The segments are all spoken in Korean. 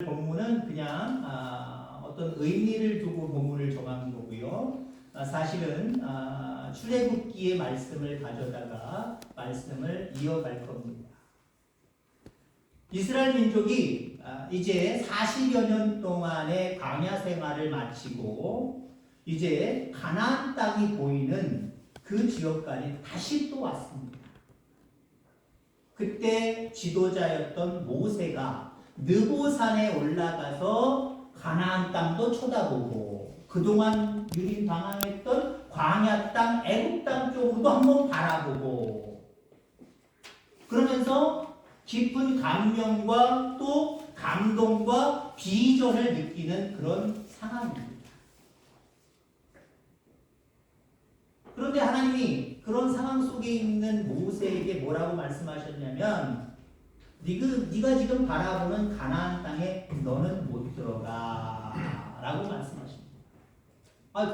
본문은 그냥 어떤 의미를 두고 본문을 정한 거고요. 사실은 출애굽기의 말씀을 가져다가 말씀을 이어갈 겁니다. 이스라엘 민족이 이제 40여 년 동안의 광야 생활을 마치고 이제 가나안 땅이 보이는 그 지역까지 다시 또 왔습니다. 그때 지도자였던 모세가 느보산에 올라가서 가나안 땅도 쳐다보고 그동안 유린당황했던 광야 땅, 애굽 땅 쪽으로도 한번 바라보고 그러면서 깊은 감명과 또 감동과 비전을 느끼는 그런 상황입니다. 그런데 하나님이 그런 상황 속에 있는 모세에게 뭐라고 말씀하셨냐면 네가 지금 바라보는 가나안 땅에 너는 못 들어가 라고 말씀하십니다.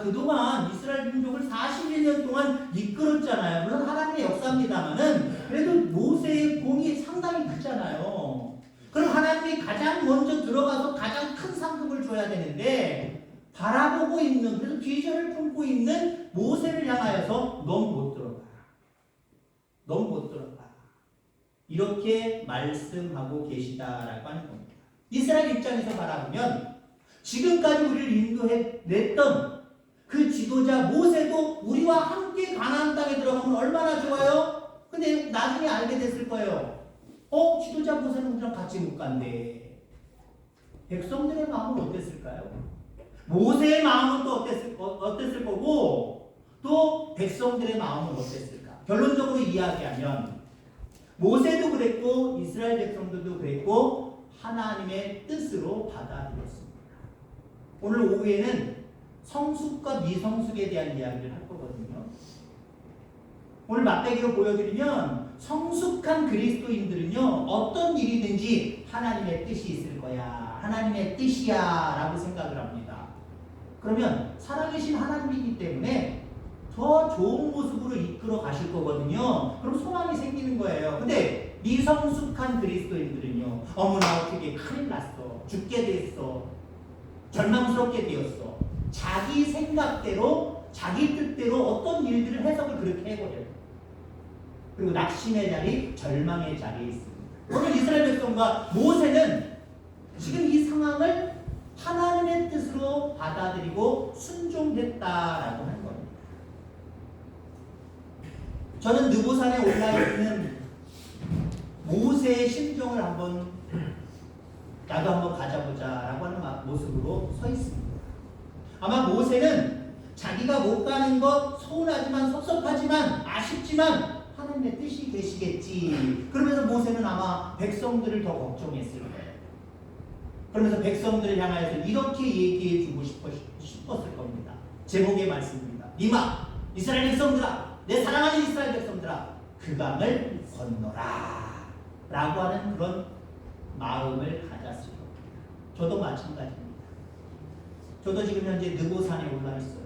그동안 이스라엘 민족을 41년 동안 이끌었잖아요. 물론 하나님의 역사입니다만은 그래도 모세의 공이 상당히 크잖아요. 그럼 하나님이 가장 먼저 들어가서 가장 큰 상급을 줘야 되는데 바라보고 있는, 그래서 비전을 품고 있는 모세를 향하여서 넌 못 들어가. 넌 못 들어가. 이렇게 말씀하고 계시다라고 하는 겁니다. 이스라엘 입장에서 바라보면 지금까지 우리를 인도해냈던 그 지도자 모세도 우리와 함께 가나안 땅에 들어가면 얼마나 좋아요? 근데 나중에 알게 됐을 거예요. 지도자 모세는 우리랑 같이 못 간대. 백성들의 마음은 어땠을까요? 모세의 마음은 또 어땠을 거고 또 백성들의 마음은 어땠을까? 결론적으로 이야기하면 모세도 그랬고 이스라엘 백성들도 그랬고 하나님의 뜻으로 받아들였습니다. 오늘 오후에는 성숙과 미성숙에 대한 이야기를 할 거거든요. 오늘 막대기로 보여드리면 성숙한 그리스도인들은요 어떤 일이든지 하나님의 뜻이 있을 거야, 하나님의 뜻이야 라고 생각을 합니다. 그러면 살아계신 하나님이기 때문에 더 좋은 모습으로 이끌어 가실 거거든요. 그럼 소망이 생기는 거예요. 근데 미성숙한 그리스도인들은요 어머나 어떻게 큰일 났어, 죽게 됐어, 절망스럽게 되었어, 자기 생각대로 자기 뜻대로 어떤 일들을 해석을 그렇게 해버려요. 그리고 낙심의 자리, 절망의 자리에 있습니다. 오늘 이스라엘 백성과 모세는 지금 이 상황을 하나님의 뜻으로 받아들이고 순종했다라고 하는 겁니다. 저는 느보산에 올라있는 모세의 심정을 나도 한번 가져보자라고 하는 모습으로 서 있습니다. 아마 모세는 자기가 못 가는 것 서운하지만 섭섭하지만 아쉽지만 하나님의 뜻이 계시겠지. 그러면서 모세는 아마 백성들을 더 걱정했을 거예요. 그러면서 백성들을 향하여서 이렇게 얘기해 주고 싶었을 겁니다. 제목의 말씀입니다. 니마 이스라엘 백성들아, 내 사랑하는 이스라엘 백성들아, 그 강을 건너라 라고 하는 그런 마음을 가졌을 겁니다. 저도 마찬가지입니다. 저도 지금 현재 느보산에 올라 있어요.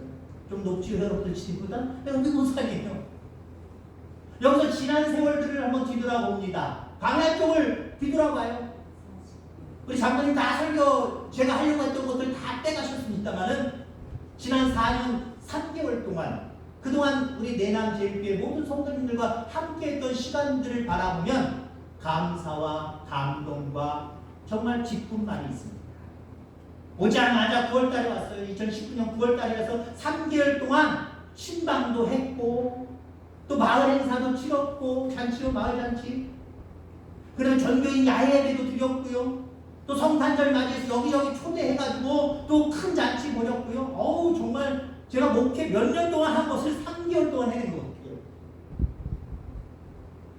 좀 높지 여러분들 집보다 느보산이에요. 여기서 지난 세월들을 한번 뒤돌아봅니다. 광야 쪽을 뒤돌아봐요. 우리 장로님 다 설교 제가 하려고 했던 것들 다 떼가셨습니다만은 지난 4년 3개월 동안 그동안 우리 내남 제일교회 모든 성도님들과 함께했던 시간들을 바라보면 감사와 감동과 정말 기쁨만이 있습니다. 오자마자 9월달에 왔어요. 2019년 9월달에 와서 3개월 동안 신방도 했고 또 마을 행사도 치렀고 잔치로 마을 잔치, 그다음에 전교인 야외예배도 드렸고요. 또 성탄절 맞이해서 여기저기 초대해가지고 또 큰 잔치 벌였고요. 정말 제가 목회 몇 년 동안 한 것을 3개월 동안 해낸 것 같아요.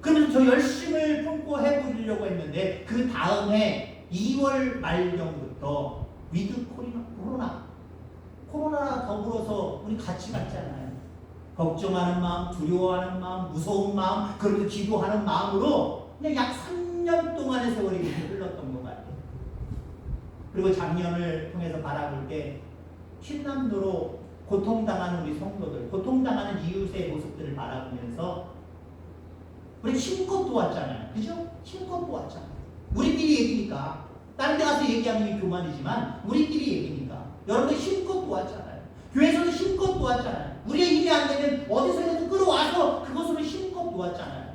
그러면서 저 열심을 품고 해보려고 했는데 그 다음 해 2월 말경부터 위드 코로나 더불어서 우리 같이 갔잖아요. 걱정하는 마음, 두려워하는 마음, 무서운 마음, 그러면서 기도하는 마음으로 그냥 약 3년 동안의 세월이 흘렀던 것 같아요. 그리고 작년을 통해서 바라볼 때 흰남노로 고통당하는 우리 성도들, 고통당하는 이웃의 모습들을 바라보면서 우리 힘껏 도왔잖아요. 그죠? 힘껏 도왔잖아요. 우리끼리 얘기니까 다른 데 가서 얘기하면 이 교만이지만 우리끼리 얘기니까. 여러분들 힘껏 도왔잖아요. 교회에서도 힘껏 도왔잖아요. 우리의 힘이 안 되면 어디서라도 끌어와서 그것으로 힘껏 도왔잖아요.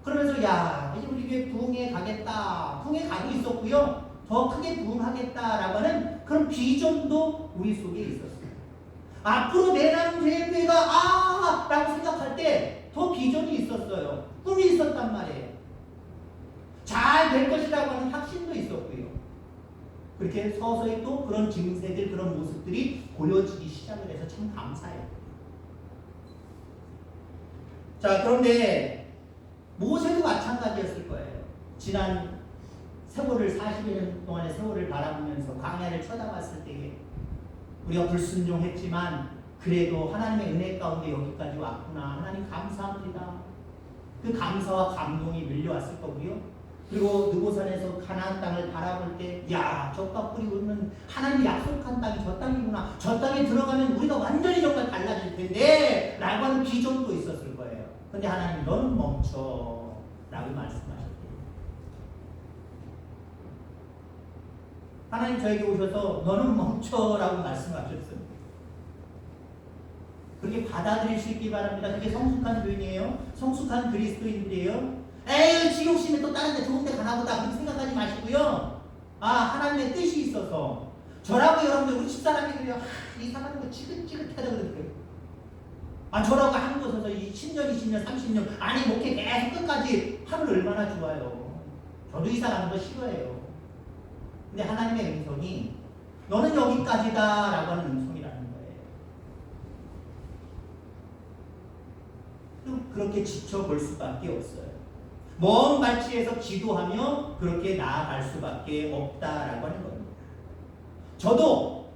그러면서 야 이제 우리 교회 부흥에 가겠다. 부흥에 가고 있었고요. 더 크게 부흥하겠다라고 하는 그런 비전도 우리 속에 있었어요. 앞으로 내남제일교회가 라고 생각할 때 더 비전이 있었어요. 꿈이 있었단 말이에요. 잘 될 것이라고 하는 확신도 있었고요. 그렇게 서서히 또 그런 증세들, 그런 모습들이 보여지기 시작을 해서 참 감사해요. 자, 그런데 모세도 마찬가지였을 거예요. 지난 세월을 40년 동안의 세월을 바라보면서 광야를 쳐다봤을 때에 우리가 불순종했지만 그래도 하나님의 은혜 가운데 여기까지 왔구나. 하나님 감사합니다. 그 감사와 감동이 밀려왔을 거고요. 그리고 느보산에서 가나안 땅을 바라볼 때 야, 젖과 꿀이 흐르는 하나님이 약속한 땅이 저 땅이구나. 저 땅에 들어가면 우리가 완전히 정말 달라질 텐데 라고 하는 비전도 있었을 거예요. 근데 하나님 너는 멈춰 라고 말씀하셨대요. 하나님 저에게 오셔서 너는 멈춰 라고 말씀하셨어요. 그렇게 받아들일 수 있기 바랍니다. 그게 성숙한 교인이에요. 성숙한 그리스도인들이에요. 에이 지옥심에 또 다른 데 좋은 데 가나보다 그렇게 생각하지 마시고요. 하나님의 뜻이 있어서 저라고 여러분들 우리 집사람이 그래요. 이 사람은 뭐 지긋지긋하다 그러더라고요. 저라고 한 곳에서 10년, 20년, 30년 아니 목회 계속 끝까지 하면 얼마나 좋아요. 저도 이 사람은 거 싫어해요. 근데 하나님의 음성이 너는 여기까지다 라고 하는 음성이라는 거예요. 그렇게 지켜볼 수밖에 없어요. 먼 발치에서 기도하며 그렇게 나아갈 수밖에 없다라고 하는 겁니다. 저도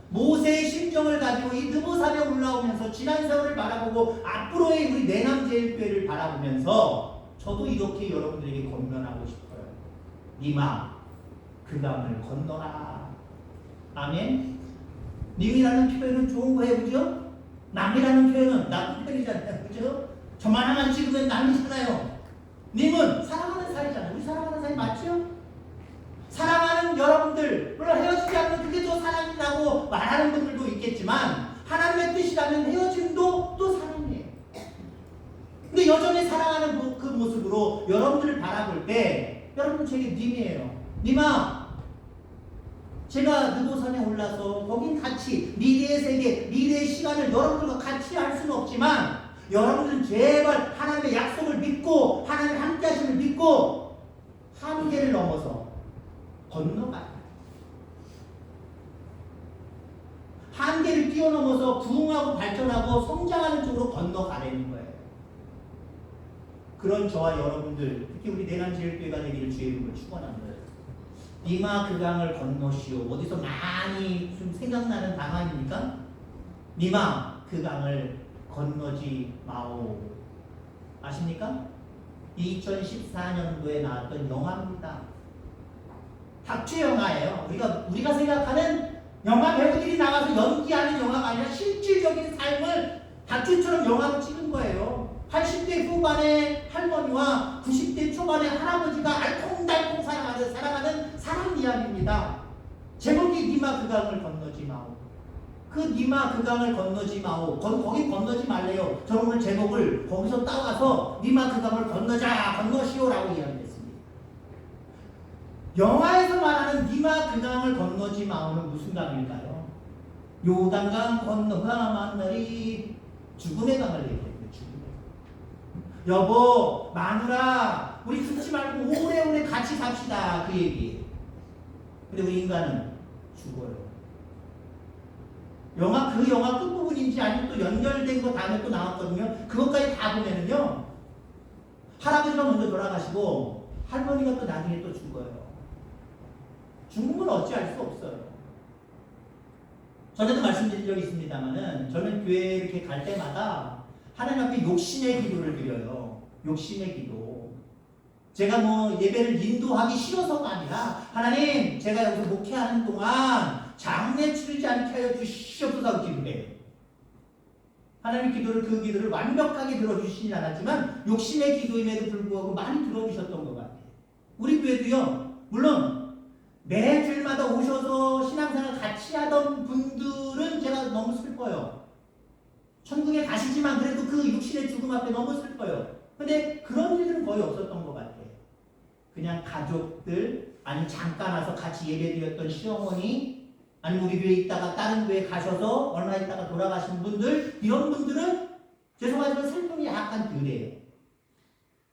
모세의 심정을 가지고 이 느보산에 올라오면서 지난 세월을 바라보고 앞으로의 우리 내남제일교회를 바라보면서 저도 이렇게 여러분들에게 권면하고 싶어요. 니마 그강을 건너라. 아멘. 님이라는 표현은 좋은 거예요, 그죠? 남이라는 표현은 나쁜 표현이잖아요, 그죠? 저만 하나만 찍으면 남이잖아요. 님은 사랑하는 사이잖아요. 우리 사랑하는 사이 맞죠? 사랑하는 여러분들, 물론 헤어지지 않으면 그게 또 사랑이라고 말하는 분들도 있겠지만 하나님의 뜻이라면 헤어짐도 또 사랑이에요. 근데 여전히 사랑하는 그 모습으로 여러분들을 바라볼 때 여러분 제게 님이에요. 님아 제가 느보산에 올라서 거긴 같이 미래의 세계, 미래의 시간을 여러분들과 같이 할 수는 없지만 여러분들은 제발 하나님의 약속을 믿고 하나님의 함께 하심을 믿고 한계를 넘어서 건너가요. 한계를 뛰어넘어서 부흥하고 발전하고 성장하는 쪽으로 건너가려는 거예요. 그런 저와 여러분들, 특히 우리 내남제일교회가 되기를 주의 이름으로 축원합니다. 니마 그 강을 건너시오. 어디서 많이 좀 생각나는 단어입니까? 니마 그 강을 건너지 마오. 아십니까? 2014년도에 나왔던 영화입니다. 다큐 영화예요. 우리가 생각하는 영화 배우들이 나와서 연기하는 영화가 아니라 실질적인 삶을 다큐처럼 영화로 찍은 거예요. 80대 후반의 할머니와 90대 초반의 할아버지가 알콩달콩 살아가는 사람 이야기입니다. 제목이 니마 그 강을 건너지 마오. 그 니마 그 강을 건너지 마오. 거기 건너지 말래요. 저는 오늘 제목을 거기서 따와서 니마 그 강을 건너시오라고 이야기했습니다. 영화에서 말하는 니마 그 강을 건너지 마오는 무슨 강일까요? 요단강 건너가 만나리 죽음의 강을 얘기해요. 여보, 마누라, 우리 죽지 말고 오래오래 같이 삽시다. 그 얘기. 근데 우리 인간은 죽어요. 그 영화 끝부분인지 아니면 또 연결된 거 다음에 또 나왔거든요. 그것까지 다 보면은요, 할아버지가 먼저 돌아가시고, 할머니가 또 나중에 또 죽어요. 죽는 건 어찌할 수 없어요. 전에도 말씀드린 적이 있습니다만은, 저는 교회 이렇게 갈 때마다 하나님 앞에 욕심의 기도를 드려요. 욕심의 기도. 제가 뭐 예배를 인도하기 싫어서가 아니라 하나님 제가 여기서 목회하는 동안 장례 치르지 않게 하여 주시옵소서 기도해요. 하나님 기도를 그 기도를 완벽하게 들어주시진 않았지만 욕심의 기도임에도 불구하고 많이 들어주셨던 것 같아요. 우리 교회도요. 물론 매주일마다 오셔서 신앙생활 같이 하던 분들은 제가 너무 슬퍼요. 천국에 가시지만 그래도 그 육신의 죽음 앞에 너무 슬퍼요. 근데 그런 일들은 거의 없었던 것 같아요. 그냥 가족들, 아니 잠깐 와서 같이 예배드렸던 시어머니, 아니면 우리 교회에 있다가 다른 교회에 가셔서 얼마 있다가 돌아가신 분들, 이런 분들은 죄송하지만 슬픔이 약간 덜해요.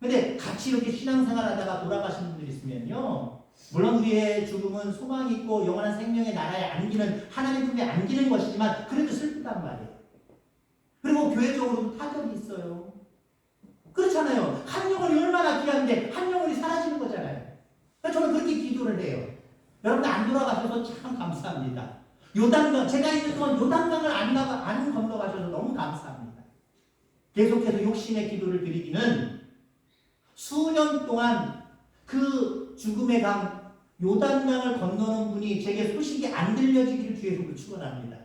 근데 같이 이렇게 신앙생활 하다가 돌아가신 분들 있으면요, 물론 우리의 죽음은 소망이 있고 영원한 생명의 나라에 안기는, 하나님 품에 안기는 것이지만 그래도 슬프단 말이에요. 그리고 교회적으로도 타격이 있어요. 그렇잖아요. 한 영혼이 얼마나 귀한데 한 영혼이 사라지는 거잖아요. 그러니까 저는 그렇게 기도를 해요. 여러분 안 돌아가셔서 참 감사합니다. 요단강, 제가 있는 동안 요단강을 안 건너가셔서 너무 감사합니다. 계속해서 욕심의 기도를 드리기는 수년 동안 그 죽음의 강, 요단강을 건너는 분이 제게 소식이 안 들려지기를 주의 이름으로 축원합니다.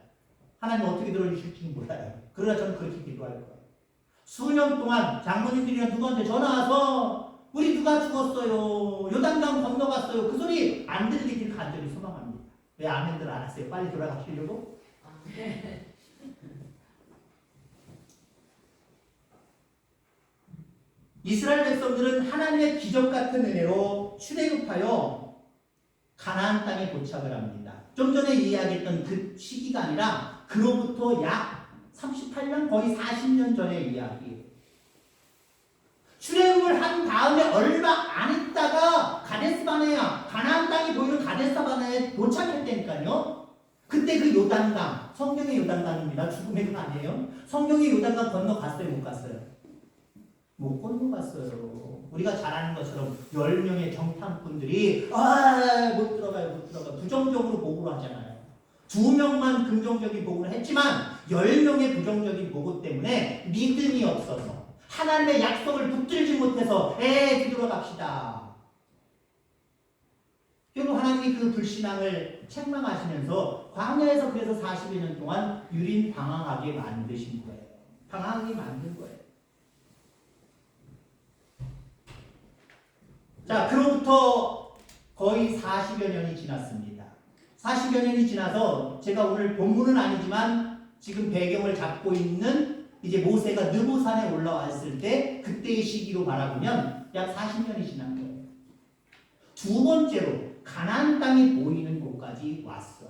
하나님 어떻게 들어주실지 몰라요. 그러나 저는 그렇게 기도할 거예요. 수년 동안 장모님들이랑 누구한테 전화 와서 우리 누가 죽었어요. 요단강 건너갔어요. 그 소리 안 들리길 간절히 소망합니다. 왜 아멘들 안 하세요? 빨리 돌아가시려고? 이스라엘 백성들은 하나님의 기적 같은 은혜로 출애굽하여 가나안 땅에 도착을 합니다. 좀 전에 이야기했던 그 시기가 아니라 그로부터 약 38년 거의 40년 전의 이야기예요. 출애굽을 한 다음에 얼마 안 있다가 가데스바네아, 가나안 땅이 보이는 가데스바네아에 도착했다니까요. 그때 그 요단강, 성경의 요단강입니다. 죽음의 강 아니에요. 성경의 요단강 건너갔어요, 못 갔어요? 못 건너갔어요. 우리가 잘 아는 것처럼 10명의 정탐꾼들이 못 들어가요. 부정적으로 보고를 하잖아요. 2명만 긍정적인 보고를 했지만 10명의 부정적인 보고 때문에 믿음이 없어서 하나님의 약속을 붙들지 못해서 뒤돌아갑시다. 결국 하나님이 그 불신앙을 책망하시면서 광야에서 그래서 40여 년 동안 유린 방황하게 만드신 거예요. 방황하게 만든 거예요. 자, 그로부터 거의 40여 년이 지났습니다. 40여 년이 지나서 제가 오늘 본문은 아니지만 지금 배경을 잡고 있는 이제 모세가 느보산에 올라왔을 때 그때의 시기로 바라보면 약 40년이 지난 거예요. 두 번째로 가나안 땅이 보이는 곳까지 왔어요.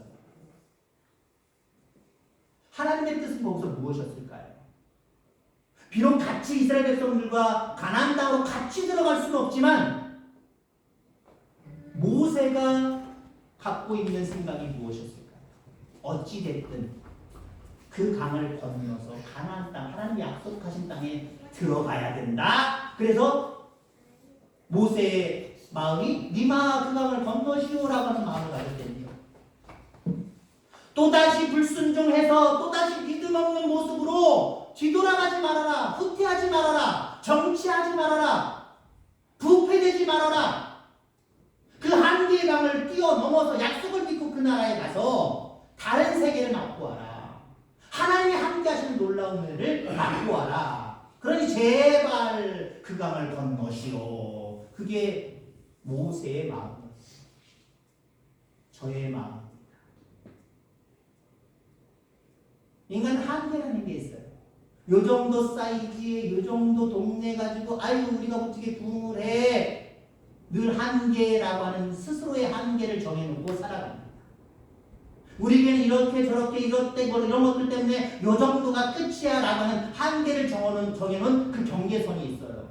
하나님의 뜻은 거기서 무엇이었을까요? 비록 같이 이스라엘 백성들과 가나안 땅으로 같이 들어갈 수는 없지만 모세가 갖고 있는 생각이 무엇이었을까요? 어찌됐든 그 강을 건너서 가나안 땅, 하나님 약속하신 땅에 들어가야 된다. 그래서 모세의 마음이 니마 그 강을 건너시오라고 하는 마음을 가졌대요. 또다시 불순종해서 또다시 믿음 없는 모습으로 뒤돌아가지 말아라. 후퇴하지 말아라. 정치하지 말아라. 부패되지 말아라. 그 한계의 강을 뛰어넘어서 약속을 믿고 그 나라에 가서 다른 세계를 맛보아라. 하나님이 함께하시는 놀라운 은혜를 맛보아라. 그러니 제발 그 강을 건너시오. 그게 모세의 마음이었어요. 저의 마음입니다. 인간 한계라는 게 있어요. 요 정도 사이즈에 요 정도 동네 가지고 아유 우리가 어떻게 부흥을 해. 늘 한계라고 하는 스스로의 한계를 정해놓고 살아갑니다. 우리에게는 이렇게 저렇게 이렇게 뭐 이런 것들 때문에 요 정도가 끝이야 라고 하는 한계를 정해놓은 그 경계선이 있어요.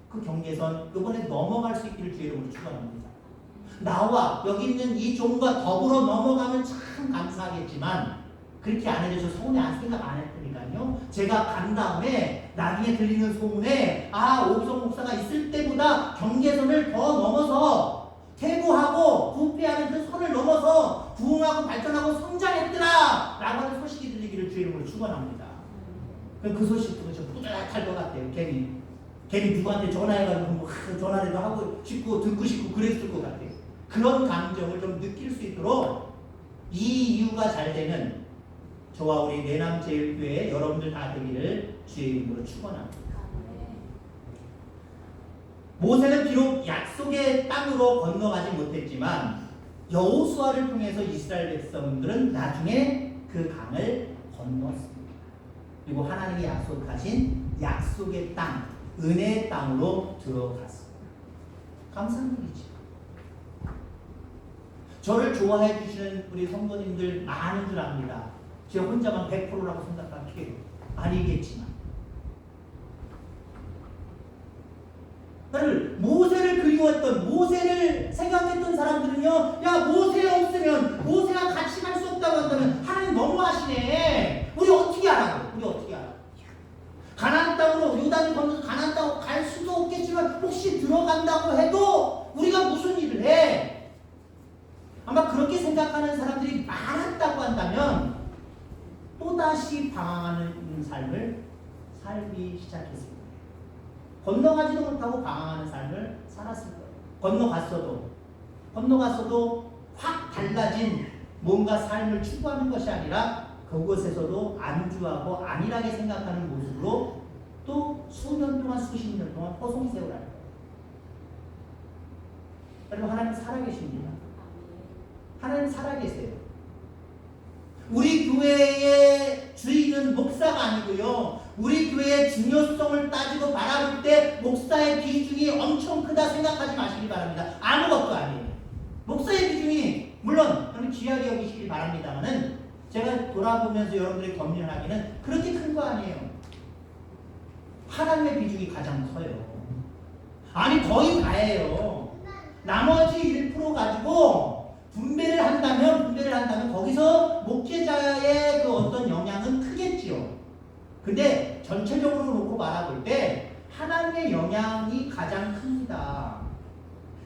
그 경계선 이번에 넘어갈 수 있기를 주의 이름으로 축원합니다. 나와 여기 있는 이 종과 더불어 넘어가면 참 감사하겠지만 그렇게 안 해줘서 소문에 생각 안 했으니까요. 제가 간 다음에 나중에 들리는 소문에 오기성 목사가 있을 때보다 경계선을 더 넘어서 퇴보하고 부패하는 그 선을 넘어서 부흥하고 발전하고 성장했더라 라고 하는 소식이 들리기를 주의 이름으로 축원합니다. 그 소식 듣고 저 뿌듯할 것 같아요. 괜히 누구한테 전화해가지고 전화라도 하고 싶고 듣고 싶고 그랬을 것 같아요. 그런 감정을 좀 느낄 수 있도록 이 이유가 잘 되는 저와 우리 내남제일교회 여러분들 다 되기를 주의 이름으로 축원합니다. 모세는 비록 약속의 땅으로 건너가지 못했지만 여호수아를 통해서 이스라엘 백성들은 나중에 그 강을 건넜습니다. 그리고 하나님이 약속하신 약속의 땅, 은혜의 땅으로 들어갔습니다. 감사한 일이죠. 저를 좋아해 주시는 우리 성도님들 많은 줄 압니다. 제가 혼자만 100%라고 생각하면 아니겠지만 모세를 그리워했던, 모세를 생각했던 사람들은요, 야, 모세 없으면, 모세가 같이 갈 수 없다고 한다면 하나님 너무하시네. 우리 어떻게 하라고? 우리 어떻게 하라고? 가나안 땅으로, 요단을 건너서 가나안 땅으로 갈 수도 없겠지만 혹시 들어간다고 해도 우리가 무슨 일을 해? 아마 그렇게 생각하는 사람들이 많았다고 한다면 또다시 방황하는 삶을 살기 시작했습니다. 건너가지도 못하고 방황하는 삶을 살았을 거예요. 건너갔어도 확 달라진 뭔가 삶을 추구하는 것이 아니라 그곳에서도 안주하고 안일하게 생각하는 모습으로 또 수년 동안 수십 년 동안 허송세월할 거예요. 여러분, 하나님 살아계십니다. 하나님 살아계세요. 우리 교회의 주인은 목사가 아니고요, 우리 교회의 중요성을 따지고 바라볼 때 목사의 비중이 엄청 크다 생각하지 마시기 바랍니다. 아무것도 아니에요. 목사의 비중이 물론 여러분 귀하게 여기시기 바랍니다만은 제가 돌아보면서 여러분들이 검열하기는 그렇게 큰 거 아니에요. 하나님의 비중이 가장 커요. 아니 거의 다예요. 나머지 1% 가지고 분배를 한다면 거기서 목회자의 그 어떤 영향은 크겠지요. 근데 전체적으로 놓고 바라볼 때 하나님의 영향이 가장 큽니다.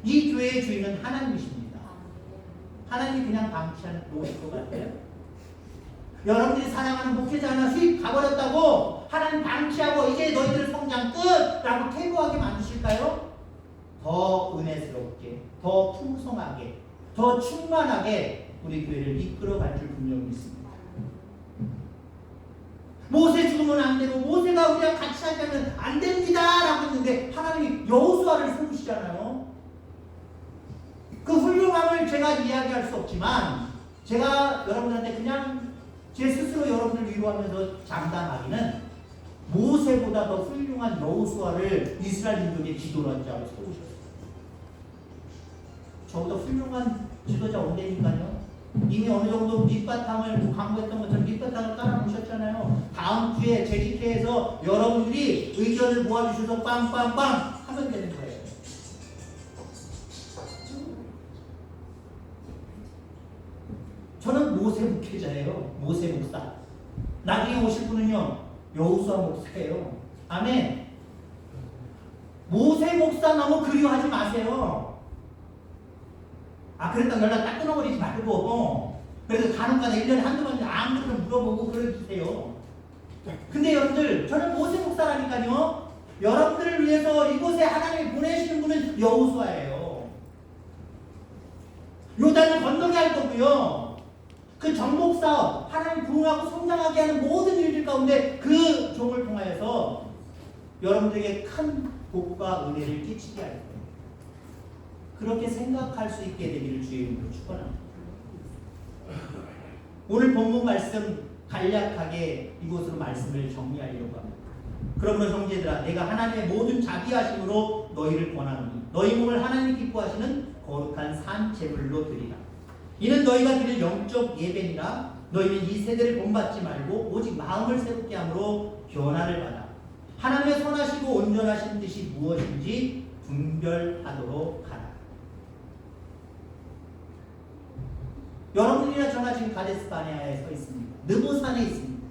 이 교회의 주인은 하나님이십니다. 하나님이 그냥 방치하실 것 같아요? 여러분들이 사랑하는 목회자 하나 수입 가버렸다고 하나님 방치하고 이제 너희들 성장 끝! 라고 퇴보하게 만드실까요? 더 은혜스럽게, 더 풍성하게, 더 충만하게 우리 교회를 이끌어갈 줄 분명히 믿습니다. 모세 죽으면 안 되고 모세가 우리랑 같이 하자면 안 됩니다 라고 했는데 하나님이 여호수아를 세우시잖아요. 그 훌륭함을 제가 이야기할 수 없지만 제가 여러분들한테 그냥 제 스스로 여러분을 위로하면서 장담하기는 모세보다 더 훌륭한 여호수아를 이스라엘 민족의 지도자로 세우셨어요. 저보다 훌륭한 지도자 온다니까요. 이미 어느 정도 밑바탕을 광고했던 것처럼 밑바탕을 깔아놓으셨잖아요. 다음 주에 재직회에서 여러분들이 의견을 모아주셔서 빵빵빵 하면 되는 거예요. 저는 모세 목회자예요. 모세 목사. 나중에 오실 분은요, 여호수아 목사예요. 아멘. 모세 목사 너무 그리워하지 마세요. 그랬다 연락 딱 끊어버리지 말고 그래도 간혹가다 1년에 한두 번 아무것도 물어보고 그러주세요. 근데 여러분들, 저는 모세 목사라니까요. 여러분들을 위해서 이곳에 하나님이 보내시는 분은 여호수아예요. 요단을 건너게 할 거고요. 그 정복사업, 하나님 부흥하고 성장하게 하는 모든 일들 가운데 그 종을 통하여서 여러분들에게 큰 복과 은혜를 끼치게 할 거예요. 그렇게 생각할 수 있게 되기를 주의 이름으로 축원합니다. 오늘 본문 말씀 간략하게 이곳으로 말씀을 정리하려고 합니다. 그러므로 형제들아, 내가 하나님의 모든 자비하심으로 너희를 권하노니 너희 몸을 하나님 기뻐하시는 거룩한 산 제물로 드리라. 이는 너희가 드릴 영적 예배니라. 너희는 이 세대를 본받지 말고 오직 마음을 새롭게 함으로 변화를 받아 하나님의 선하시고 온전하신 뜻이 무엇인지 분별하도록 하라. 여러분이나 저나 지금 가데스 바네아에 서 있습니다. 느보산에 있습니다.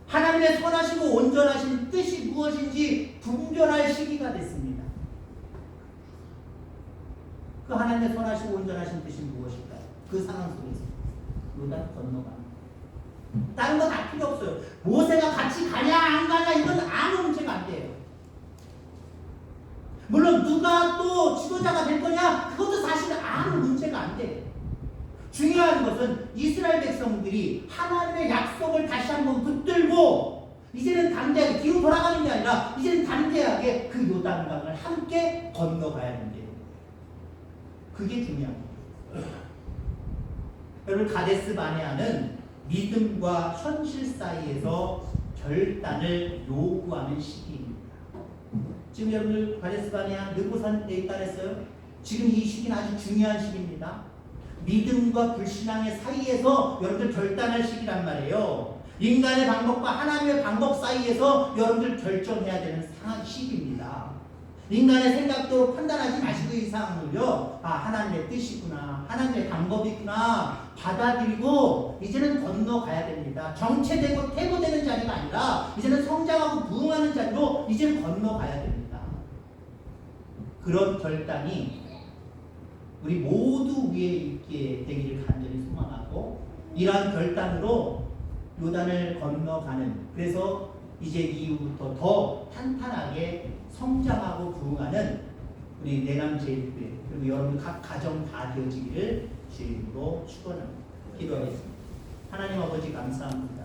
하나님의 선하시고 온전하신 뜻이 무엇인지 분별할 시기가 됐습니다. 그 하나님의 선하시고 온전하신 뜻이 무엇일까요? 그 상황 속에서 요단 건너갑니다. 다른 거 다 필요 없어요. 모세가 같이 가냐 안 가냐 이건 아무 문제가 안 돼요. 물론 누가 또 지도자가 될 거냐 그것도 사실 아무 문제가 안 돼요. 중요한 것은 이스라엘 백성들이 하나님의 약속을 다시 한번 붙들고 이제는 담대하게 뒤로 돌아가는 게 아니라 이제는 담대하게 그 요단강을 함께 건너가야 된대요. 그게 중요한 거예요. 여러분 가데스 바네아는 믿음과 현실 사이에서 결단을 요구하는 시기입니다. 지금 여러분들 가데스 바네아 느고산에 있다 그랬어요. 지금 이 시기는 아주 중요한 시기입니다. 믿음과 불신앙의 사이에서 여러분들 결단할 시기란 말이에요. 인간의 방법과 하나님의 방법 사이에서 여러분들 결정해야 되는 시기입니다. 인간의 생각도 판단하지 마시고 이 상황을요. 아, 하나님의 뜻이구나, 하나님의 방법이 있구나 받아들이고 이제는 건너가야 됩니다. 정체되고 퇴보되는 자리가 아니라 이제는 성장하고 부흥하는 자리로 이제는 건너가야 됩니다. 그런 결단이 우리 모두 위에 있게 되기를 간절히 소망하고, 이러한 결단으로 요단을 건너가는, 그래서 이제 이후부터 더 탄탄하게 성장하고 부흥하는 우리 내남제일교회 그리고 여러분 각 가정 다 되어지기를 주님으로 축원합니다. 기도하겠습니다. 하나님 아버지 감사합니다.